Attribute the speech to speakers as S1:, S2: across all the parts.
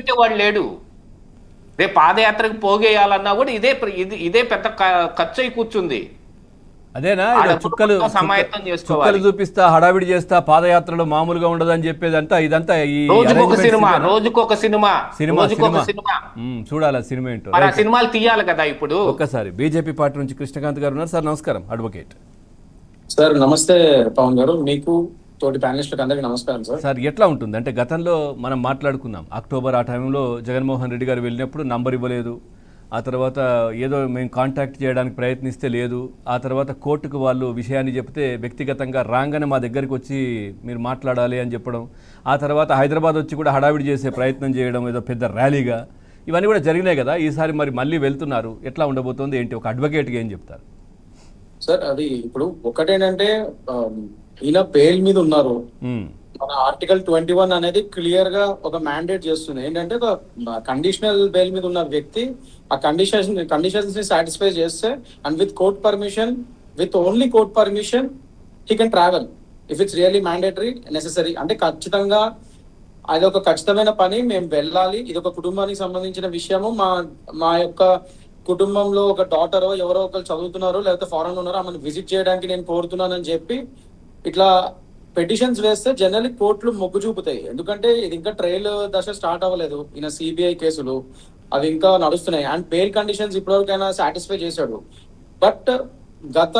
S1: పెట్టేవాడు లేడు. రేపు పాదయాత్రకు పోగేయాలన్నా కూడా ఇదే పెద్ద ఖర్చు అయి కూర్చుంది.
S2: అదేనా చుక్కలు చూపిస్తా, హడావిడి చేస్తా, పాదయాత్రలో మామూలుగా ఉండదని చెప్పేదంతా ఇదంతా
S1: రోజుకొక సినిమా
S2: చూడాలి. సినిమా ఏంటో
S1: సినిమాలు తీయాలి కదా. ఇప్పుడు
S2: ఒక్కసారి బీజేపీ పార్టీ నుంచి కృష్ణకాంత్ గారు ఉన్నారు. సార్ నమస్కారం. Advocate
S3: sir. నమస్తే పవన్ గారు, మీకు తోటి ప్యానలిస్టులకు అందరికీ నమస్కారం సార్.
S2: సార్ ఎట్లా ఉంటుంది అంటే గతంలో మనం మాట్లాడుకున్నాం, అక్టోబర్ ఆ టైంలో జగన్మోహన్ రెడ్డి గారు వెళ్ళినప్పుడు నంబర్ ఇవ్వలేదు, ఆ తర్వాత ఏదో మేము కాంటాక్ట్ చేయడానికి ప్రయత్నిస్తే లేదు, ఆ తర్వాత కోర్టుకు వాళ్ళు విషయాన్ని చెప్తే వ్యక్తిగతంగా రాగానే మా దగ్గరికి వచ్చి మీరు మాట్లాడాలి అని చెప్పడం, ఆ తర్వాత హైదరాబాద్ వచ్చి కూడా హడావిడి చేసే ప్రయత్నం చేయడం, ఏదో పెద్ద ర్యాలీగా, ఇవన్నీ కూడా జరిగినాయి కదా. ఈసారి మరి మళ్ళీ వెళ్తున్నారు, ఎట్లా ఉండబోతోంది ఏంటి, ఒక అడ్వకేట్గా ఏం చెప్తారు?
S3: సార్ అది ఇప్పుడు ఒకటేనంటే ఈయన బెయిల్ మీద ఉన్నారు. మన ఆర్టికల్ 21 అనేది క్లియర్ గా ఒక మ్యాండేట్ చేస్తుంది. ఏంటంటే ఒక కండిషనల్ బెయిల్ మీద ఉన్న వ్యక్తి ఆ కండిషన్స్ ని సాటిస్ఫై చేస్తే and with court permission, with only court permission he can travel if it's really mandatory necessary. అంటే ఖచ్చితంగా అది ఒక ఖచ్చితమైన పని, మేము వెళ్ళాలి, ఇది ఒక కుటుంబానికి సంబంధించిన విషయము, మా యొక్క కుటుంబంలో ఒక డాటరో ఎవరో ఒకరు చదువుతున్నారో లేకపోతే ఫారెన్ ఉన్నారో ఆమెను విజిట్ చేయడానికి నేను కోరుతున్నానని చెప్పి ఇట్లా పెటిషన్స్ వేస్తే జనరల్లీ కోర్టులు మొగ్గు చూపుతాయి. ఎందుకంటే ఇది ఇంకా ట్రయల్ దశ స్టార్ట్ అవ్వలేదు, ఈయన సిబిఐ కేసులు అవి ఇంకా నడుస్తున్నాయి. అండ్ బెయిల్ కండిషన్స్ ఇప్పటివరకైనా సాటిస్ఫై చేశాడు. బట్ గత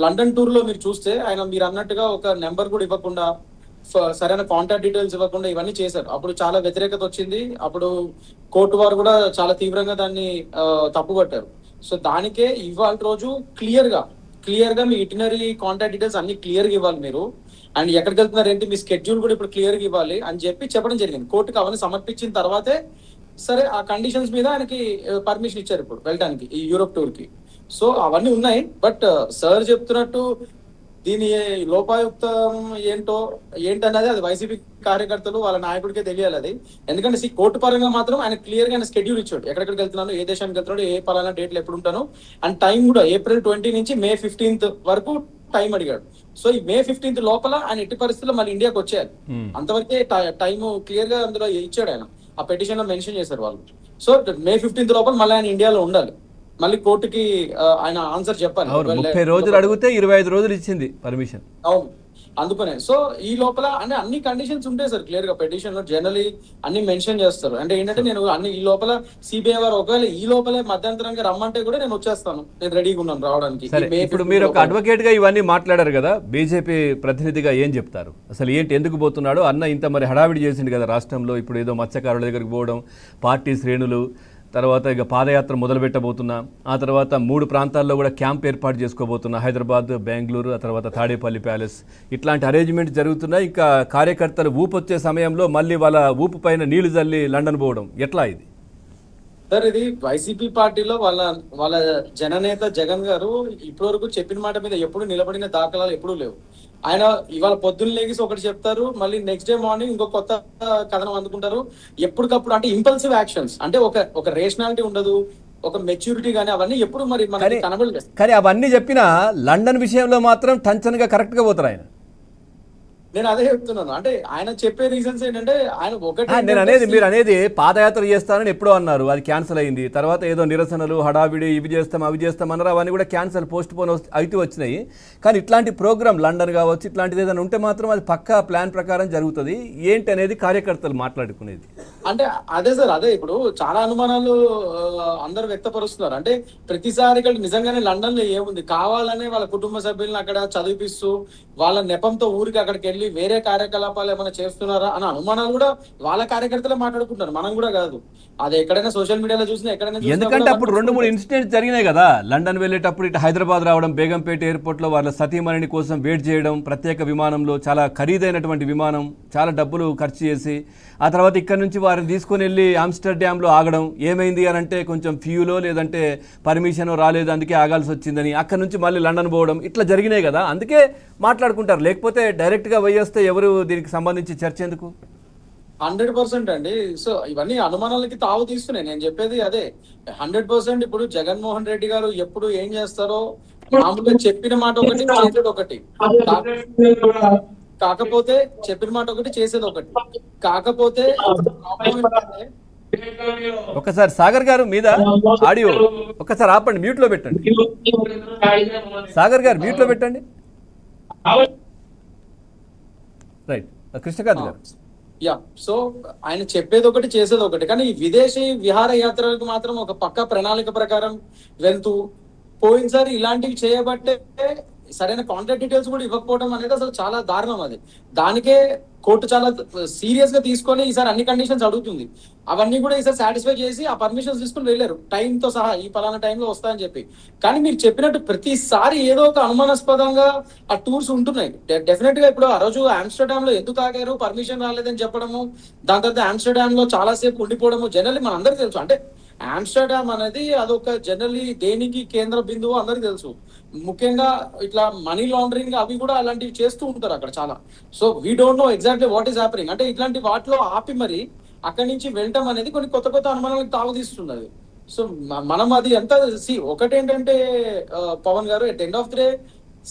S3: లండన్ టూర్ లో మీరు చూస్తే ఆయన మీరు అన్నట్టుగా ఒక నెంబర్ కూడా ఇవ్వకుండా, సరైన కాంటాక్ట్ డీటెయిల్స్ ఇవ్వకుండా ఇవన్నీ చేశారు. అప్పుడు చాలా వ్యతిరేకత వచ్చింది. అప్పుడు కోర్టు వారు కూడా చాలా తీవ్రంగా దాన్ని తప్పుపట్టారు. సో దానికే ఇవాళ రోజు క్లియర్ గా మీ ఇటినరీ కాంటాక్ట్ డీటెయిల్స్ అన్ని క్లియర్ గా ఇవ్వాలి మీరు, అండ్ ఎక్కడికి వెళ్తున్నారు ఏంటి, మీ స్కెడ్యూల్ కూడా ఇప్పుడు క్లియర్ గా ఇవ్వాలి అని చెప్పి చెప్పడం జరిగింది. కోర్టుకి అవన్నీ సమర్పించిన తర్వాతే సరే ఆ కండిషన్స్ మీద ఆయనకి పర్మిషన్ ఇచ్చారు ఇప్పుడు వెళ్ళడానికి ఈ యూరోప్ టూర్ కి. సో అవన్నీ ఉన్నాయి. బట్ సార్ చెప్తున్నట్టు దీని లోపాయుక్తం ఏంటన్నది అది వైసీపీ కార్యకర్తలు వాళ్ళ నాయకుడికే తెలియాలి అది. ఎందుకంటే కోర్టు పరంగా మాత్రం ఆయన క్లియర్ గా ఆయన స్కెడ్యూల్ ఇచ్చాడు, ఎక్కడికి వెళ్తున్నాను, ఏ దేశానికి వెళ్తున్నాడు, ఏ పలానా డేట్లు ఎప్పుడు ఉంటాను, అండ్ టైం కూడా April 20 నుంచి May 15 వరకు టైం అడిగాడు. సో ఈ May 15 లోపల ఆయన ఎట్టి పరిస్థితుల్లో మళ్ళీ ఇండియాకి వచ్చేయాలి. అంతవరకే టైం క్లియర్ గా అందులో ఇచ్చాడు ఆయన, ఆ పెటిషన్ లో మెన్షన్ చేశారు వాళ్ళు. సో May 15 లోపల మళ్ళీ ఆయన ఇండియాలో ఉండాలి, మళ్ళీ కోర్టుకి ఆయన ఆన్సర్ చెప్పాలి.
S2: 30 రోజులు అడిగితే 25 రోజులు ఇచ్చింది పర్మిషన్.
S3: అవును, అందుకనే. సో ఈ లోపల అంటే అన్ని కండిషన్స్ ఉంటాయి సార్ క్లియర్ గా పెటిషన్ లో, జనరలీ అన్ని మెన్షన్ చేస్తారు. అంటే ఏంటంటే నేను అన్ని ఈ లోపల సిబిఐ వారు ఒకవేళ ఈ లోపలే మధ్యంతరంగా రమ్మంటే కూడా నేను వచ్చేస్తాను, నేను రెడీగా ఉన్నాను రావడానికి.
S2: ఇప్పుడు మీరు ఒక అడ్వకేట్ గా ఇవన్నీ మాట్లాడారు కదా, బీజేపీ ప్రతినిధిగా ఏం చెప్తారు? అసలు ఏంటి, ఎందుకు పోతున్నాడు అన్న? ఇంత మరి హడావిడి చేసింది కదా రాష్ట్రంలో, ఇప్పుడు ఏదో మత్స్యకారుల దగ్గరికి పోవడం, పార్టీ శ్రేణులు, తర్వాత ఇక పాదయాత్ర మొదలు పెట్టబోతున్నా, ఆ తర్వాత 3 ప్రాంతాల్లో కూడా క్యాంప్ ఏర్పాటు చేసుకోబోతున్నా, హైదరాబాద్, బెంగళూరు, ఆ తర్వాత తాడేపల్లి ప్యాలెస్, ఇట్లాంటి అరేంజ్మెంట్ జరుగుతున్నాయి. ఇంకా కార్యకర్తలు ఊపు వచ్చే సమయంలో మళ్ళీ వాళ్ళ ఊపు పైన నీళ్లు జల్లి లండన్ పోవడం, ఎట్లా ఇది?
S3: సార్ ఇది వైసీపీ పార్టీలో వాళ్ళ జననేత జగన్ గారు ఇప్పటివరకు చెప్పిన మాట మీద ఎప్పుడు నిలబడిన దాఖలాలు ఎప్పుడూ లేవు. ఆయన ఇవాళ పొద్దున్న లేగిసి ఒకటి చెప్తారు, మళ్ళీ నెక్స్ట్ డే మార్నింగ్ ఇంకో కొత్త కథనం అందుకుంటారు. ఎప్పటికప్పుడు అంటే ఇంపల్సివ్ యాక్షన్స్, అంటే ఒక రేషనాలిటీ ఉండదు, ఒక మెచ్యూరిటీ గానీ అవన్నీ ఎప్పుడు మరి మనకి కనబడలేదు.
S2: కానీ అవన్నీ చెప్పినా లండన్ విషయంలో మాత్రం టెన్షన్ గా కరెక్ట్ గా పోతారు ఆయన.
S3: నేను అదే చెప్తున్నాను, అంటే ఆయన చెప్పే రీజన్స్ ఏంటంటే ఆయన ఒకటి,
S2: నేను అనేది మీరు అనేది పాదయాత్ర చేస్తానని ఎప్పుడో అన్నారు, అది క్యాన్సిల్ అయింది. తర్వాత ఏదో నిరసనలు, హడావిడి, ఇవి చేస్తాం అవి చేస్తాం అన్నారు, అవన్నీ కూడా క్యాన్సిల్, పోస్ట్ పోన్ అయితే వచ్చినాయి. కానీ ఇట్లాంటి ప్రోగ్రామ్ లండన్ కావచ్చు, ఇట్లాంటిది ఏదైనా ఉంటే మాత్రం అది పక్కా ప్లాన్ ప్రకారం జరుగుతుంది. ఏంటి అనేది కార్యకర్తలు మాట్లాడుకునేది.
S3: అంటే అదే సార్, అదే ఇప్పుడు చాలా అనుమానాలు అందరు వ్యక్తపరుస్తున్నారు. అంటే ప్రతిసారి ఇక్కడ నిజంగానే లండన్ లో ఏముంది, కావాలనే వాళ్ళ కుటుంబ సభ్యులను అక్కడ చదివిపిస్తూ వాళ్ళ నెపంతో ఊరికి అక్కడికి వెళ్ళి వేరే కార్యకలాపాలు ఏమైనా చేస్తున్నారా అన్న అనుమానాలు కూడా వాళ్ళ కార్యకర్తలే మాట్లాడుకుంటారు, మనం కూడా కాదు. అది ఎక్కడైనా సోషల్ మీడియాలో చూసినా ఎక్కడైనా,
S2: ఎందుకంటే అప్పుడు 2-3 ఇన్సిడెంట్స్ జరిగినాయి కదా లండన్ వెళ్ళేటప్పుడు. ఇటు హైదరాబాద్ రావడం, బేగంపేట ఎయిర్పోర్ట్ లో వాళ్ళ సతీమణిని కోసం వెయిట్ చేయడం, ప్రత్యేక విమానంలో, చాలా ఖరీదైనటువంటి విమానం, చాలా డబ్బులు ఖర్చు చేసి, ఆ తర్వాత ఇక్కడ నుంచి వారిని తీసుకుని వెళ్ళి ఆమ్స్టర్డామ్ లో ఆగడం. ఏమైంది అని అంటే కొంచెం ఫ్యూలో లేదంటే పర్మిషన్ రాలేదు, అందుకే ఆగాల్సి వచ్చిందని, అక్కడ నుంచి మళ్ళీ లండన్ పోవడం, ఇట్లా జరిగినాయి కదా, అందుకే మాట్లాడుకుంటారు. లేకపోతే డైరెక్ట్ గా పోయేస్తే ఎవరు దీనికి సంబంధించి చర్చ ఎందుకు?
S3: 100% అండి. సో ఇవన్నీ అనుమానాలకి తావు తీస్తున్నాయి. నేను చెప్పేది అదే, 100%. ఇప్పుడు జగన్మోహన్ రెడ్డి గారు ఎప్పుడు ఏం చేస్తారో, మామూలుగా చెప్పిన మాట ఒకటి, చేసేది ఒకటి. కాకపోతే చెప్పిన మాట ఒకటి, చేసేది ఒకటి. కాకపోతే
S2: ఒక్కసారి సాగర్ గారు మీద ఆడియో ఒక్కసారి ఆపండి, మ్యూట్ లో పెట్టండి. సాగర్ గారు మ్యూట్ లో పెట్టండి. రైట్, కృష్ణకాంత్ గారు.
S3: యా, సో ఆయన చెప్పేది ఒకటి చేసేది ఒకటి, కానీ ఈ విదేశీ విహారయాత్రలకు మాత్రం ఒక పక్క ప్రణాళిక ప్రకారం వెళ్తూ, పోయినసారి ఇలాంటివి చేయబట్టే సరైన కాంటాక్ట్ డీటెయిల్స్ కూడా ఇవ్వకపోవడం అనేది అసలు చాలా దారుణం. అది దానికే కోర్టు చాలా సీరియస్ గా తీసుకొని ఈసారి అన్ని కండిషన్స్ అడుగుతుంది. అవన్నీ కూడా ఈసారి సాటిస్ఫై చేసి ఆ పర్మిషన్స్ తీసుకుని వెళ్ళారు టైంతో సహా, ఈ పలానా టైంలో వస్తాయని చెప్పి. కానీ మీరు చెప్పినట్టు ప్రతిసారి ఏదో ఒక అనుమానాస్పదంగా ఆ టూర్స్ ఉంటున్నాయి. డెఫినెట్ గా ఇప్పుడు ఆ రోజు ఆమ్స్టర్డామ్ లో ఎందుకు ఆగారు, పర్మిషన్ రాలేదని చెప్పడము, దాని తర్వాత ఆమ్స్టర్డామ్ లో చాలా సేపు ఉండిపోవడము జనరల్లీ మన అందరికి తెలుసు. అంటే ఆమ్స్టర్డామ్ అనేది అదొక జనరల్లీ దేనికి కేంద్ర బిందువు అందరికి తెలుసు. ముఖ్యంగా ఇట్లా మనీ లాండరింగ్ అవి కూడా అలాంటివి చేస్తూ ఉంటారు అక్కడ చాలా. So we don't know exactly what is happening. అంటే ఇట్లాంటి వాటిలో ఆపి మరి అక్కడి నుంచి వెళ్ళటం అనేది కొన్ని కొత్త కొత్త అనుమానాలకు తాగుతీస్తున్నది. సో మనం అది ఎంత ఒకటేంటంటే పవన్ గారు, at end of the day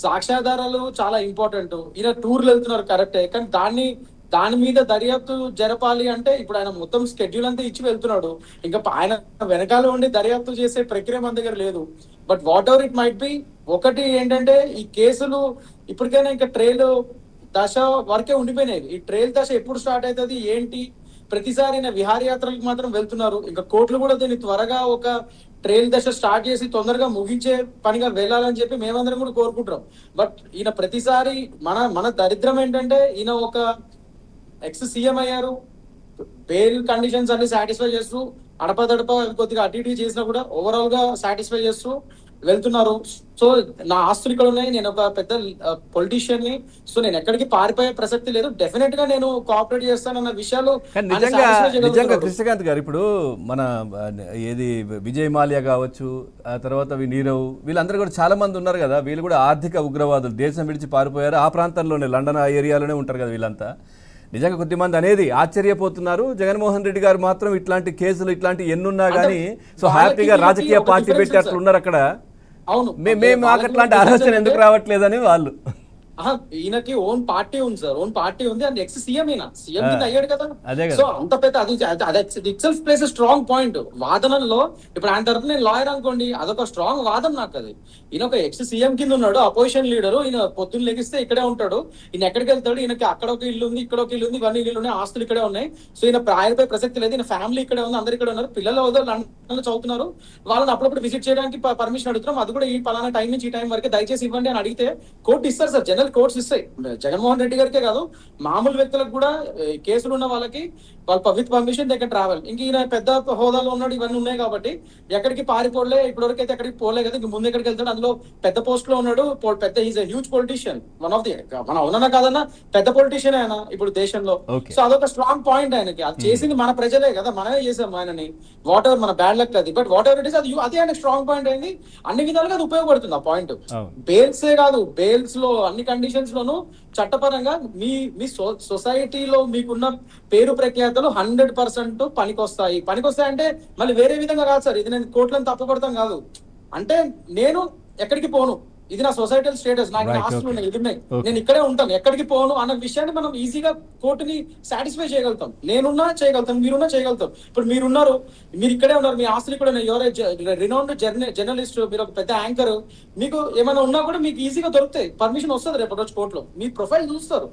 S3: సాక్ష్యాధారాలు చాలా ఇంపార్టెంట్. ఈయన టూర్లు వెళ్తున్నారు కరెక్టే, కానీ దాని మీద దర్యాప్తు జరపాలి అంటే ఇప్పుడు ఆయన మొత్తం స్కెడ్యూల్ అంతా ఇచ్చి వెళ్తున్నాడు. ఇంకా ఆయన వెనకాల ఉండి దర్యాప్తు చేసే ప్రక్రియ మన దగ్గర లేదు. But what ever it might be, ఒకటి ఏంటంటే ఈ కేసులు ఇప్పటికైనా ఇంకా ట్రయల్ దశ వరకే ఉండిపోయినాయి. ఈ ట్రయల్ దశ ఎప్పుడు స్టార్ట్ అవుతుంది ఏంటి? ప్రతిసారి విహారయాత్రలకు మాత్రం వెళ్తున్నారు. ఇంకా కోర్టులు కూడా దీన్ని త్వరగా ఒక ట్రయల్ దశ స్టార్ట్ చేసి తొందరగా ముగించే పనిగా వెళ్ళాలని చెప్పి మేమందరం కూడా కోరుకుంటున్నాం. బట్ ఈయన ప్రతిసారి మన దరిద్రం ఏంటంటే ఈయన ఒక ఎక్స్ సీఎం అయ్యారు, బెయిల్ కండిషన్స్ అన్ని సాటిస్ఫై చేస్తూ అడపదడప కొద్దిగా అటు ఇటు చేసినా కూడా ఓవరాల్ గా సాటిస్ఫై చేస్తూ వెళ్తున్నారు. సో నా ఆస్తులు ఇక్కడ ఉన్నాయి, నేను ఒక పెద్ద పొలిటీషియన్ ని, సో నేను ఎక్కడికి పారిపోయే ప్రసక్తి లేదు, డెఫినెట్ గా నేను కోఆపరేట్ చేస్తానన్న విషయాలు
S2: నిజంగా కృష్ణకాంత్ గారు, ఇప్పుడు మన ఏది విజయ్ మాల్యా కావచ్చు, ఆ తర్వాత నీరవ్, వీళ్ళందరూ కూడా చాలా మంది ఉన్నారు కదా, వీళ్ళు కూడా ఆర్థిక ఉగ్రవాదులు, దేశం విడిచి పారిపోయారు. ఆ ప్రాంతంలోనే లండన్ ఆ ఏరియాలోనే ఉంటారు కదా వీళ్ళంతా. నిజంగా కొద్దిమంది అనేది ఆశ్చర్యపోతున్నారు. జగన్మోహన్ రెడ్డి గారు మాత్రం ఇట్లాంటి కేసులు ఇట్లాంటి ఎన్నున్నా కానీ సో హ్యాపీగా రాజకీయ పార్టీ పెట్టి అట్లున్నారు అక్కడ. మేము మాకు అట్లాంటి ఆలోచన ఎందుకు రావట్లేదని వాళ్ళు.
S3: ఈయనకి ఓన్ పార్టీ ఉంది సార్, ఓన్ పార్టీ ఉంది. అండ్ ఎక్స్ సీఎం ఈయన సీఎం కింద అయ్యాడు కదా. సో అంత పెద్ద అది ఇట్సెల్ఫ్ ప్లేస్ స్ట్రాంగ్ పాయింట్ వాదనలో. ఇప్పుడు ఆయన తరఫున నేను లాయర్ అనుకోండి, అదొక స్ట్రాంగ్ వాదన నాకు. అది ఈయన ఒక ఎక్స్ సీఎం కింద ఉన్నాడు, అపోజిషన్ లీడరు. ఈయన పొద్దున్న లెగిస్తే ఇక్కడే ఉంటాడు, ఈయన ఎక్కడికి వెళ్తాడు, ఈయనకి అక్కడ ఒక ఇల్లు ఉంది, ఇక్కడ ఒక ఇల్లు ఉంది, ఇవన్నీ ఇల్లు ఉన్నాయి, ఆస్తులు ఇక్కడే ఉన్నాయి. సో ఆయనపై ప్రసక్తి లేదు, ఈయన ఫ్యామిలీ ఇక్కడే ఉంది, అందరు ఇక్కడ ఉన్నారు, పిల్లలు లండన్ లో చదువుతున్నారు, వాళ్ళని అప్పుడప్పుడు విజిట్ చేయడానికి పర్మిషన్ అడుగుతున్నాం. అది కూడా ఈ పలానా టైం నుంచి ఈ టైం వరకు దయచేసి ఇవ్వండి అని అడిగితే కోర్టు ఇస్తారు సార్. కోర్ట్స్ ఇస్తాయి. జగన్మోహన్ రెడ్డి గారికే కాదు, మామూలు వ్యక్తులకు కూడా కేసులు ఉన్న వాళ్ళకి వాళ్ళు విత్ పర్మిషన్ దగ్గర ట్రావెల్. ఇంక ఈయన పెద్ద హోదాలో ఉన్నాడు, ఇవన్నీ ఉన్నాయి కాబట్టి ఎక్కడికి పారిపోలే, ఇప్పటివరకు అయితే ఎక్కడికి పోలే కదా. ఇంక ముందు ఎక్కడికి వెళ్తాడు, అందులో పెద్ద పోస్ట్ లో ఉన్నాడు, పెద్ద is huge politician, one of the, మన అవునన్నా కాదన్నా పెద్ద పొలిటీషియన్ ఆయన ఇప్పుడు దేశంలో. సో అదొక స్ట్రాంగ్ పాయింట్ ఆయనకి. అది చేసింది మన ప్రజలే కదా, మనమే చేసాం ఆయనని. వాట్ ఎవర్ మన బ్యాడ్ లక్ అది, but what ever it is అది ఆయన స్ట్రాంగ్ పాయింట్ అయింది. అన్ని విధాలుగా అది ఉపయోగపడుతుంది ఆ పాయింట్. బెయిల్సే కాదు, బెయిల్స్ లో అన్ని కండిషన్స్ లోను చట్టపరంగా మీ సొసైటీలో మీకున్న పేరు ప్రఖ్యాతలు 100% పనికొస్తాయి అంటే మళ్ళీ వేరే విధంగా కాదు సార్. ఇది నేను కోర్టులను తప్పుపడతాం కాదు, అంటే నేను ఎక్కడికి పోను, ఇది నా సొసైటల్ స్టేటస్, నాకు ఆస్తులు ఉన్నాయి, ఇది ఉన్నాయి, నేను ఇక్కడే ఉంటాను, ఎక్కడికి పోను అన్న విషయాన్ని మనం ఈజీగా కోర్టుని సాటిస్ఫై చేయగలుగుతాం. నేనున్నా చేయగలుగుతాం, మీరున్నా చేయగలుగుతాం. ఇప్పుడు మీరున్నారు, మీరు ఇక్కడే ఉన్నారు, మీ ఆస్తులు ఇక్కడ ఉన్నాయి, ఎవరో రినౌండ్ జర్నలిస్ట్, మీరు ఒక పెద్ద యాంకర్, మీకు ఏమైనా ఉన్నా కూడా మీకు ఈజీగా దొరుకుతాయి, పర్మిషన్ వస్తుంది రేపు రోజు కోర్టులో, మీ ప్రొఫైల్ చూస్తారు.